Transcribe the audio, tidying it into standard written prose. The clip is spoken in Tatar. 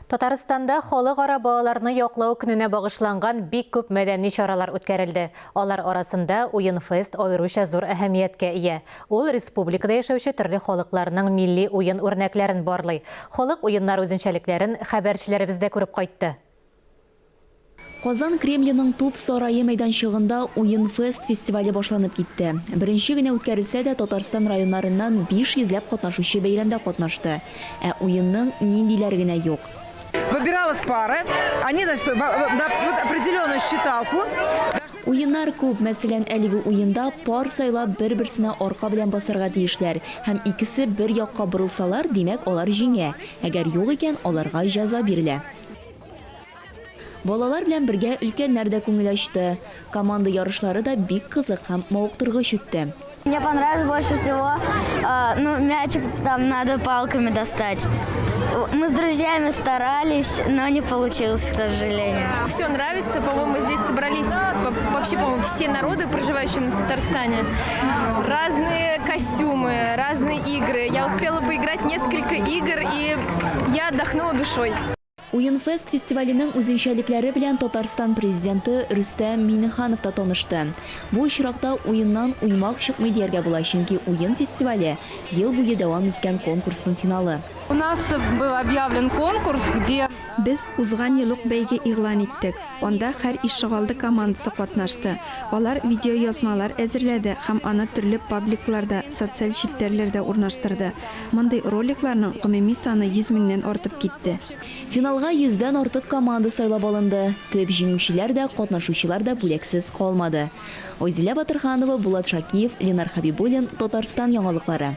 Татарстанда холык ара багларны яклау көненә багышланган бик күп мәдәни чаралар үткәрелде. Алар арасында Уен-фест аеруча зур әһәмияткә ия. Ул республикада яшәүче төрле халыкларның милли уен үрнәкләрен барлый. Халык уеннар үзенчәлекләрен хәбәрчеләребез дә күреп кайтты. Казан Кремлінің туп сарайы мәйданчығында Уен-фест фестивалі башланып китте. Беренче генә үткәрелсә дә Татарстан районнарыннан 500 катнашучы бәйрәмдә катнашты. Ә уенның ниндиләр генә юк. Выбиралась пара, они на определенную считалку. Уеннар күп, мәсәлән, әлеге уенда пар сайлап бер-берсенә арка белән басарга тиешләр, һәм икесе бер якка борылсалар, димәк алар җиңә. Әгәр юк икән, аларга җәза бирелә. Балалар белән бергә өлкәннәр дә күңел ачты. Команда ярышлары да бик кызык һәм мавыктыргыч үтте. Мне понравилось больше всего, мячик там надо палками достать. Мы с друзьями старались, но не получилось, к сожалению. Все нравится, по-моему, здесь собрались вообще, по-моему, все народы, проживающие в Татарстане. Разные костюмы, разные игры. Я успела поиграть несколько игр, и я отдохнула душой. Уен-фест фестиваленең үзенчәлекләре белән Татарстан президенты Рөстәм Миңнеханов та танышты. Бу очракта уеннан уймак чыкмый дияргә була, чөнки уен фестивале ел буе дәвам иткән конкурсның финалы. У нас был объявлен конкурс, где Без узган елык бәйге игълан иттек. Анда һәр ишегалды командасы катнашты. Алар видеоязмалар әзерләде һәм аны төрле пабликларда, социаль челтәрләрдә урнаштырды. Мондый роликларның гомуми саны 100 меңнән артып китте. Финалга 100дән артык команда сайлап алынды. Төп җиңүчеләр дә, катнашучылар да бүләксез калмады. Ойзилә Батырханова, Булат Шакиев, Ленар Хабибуллин, Татарстан яңалыклары.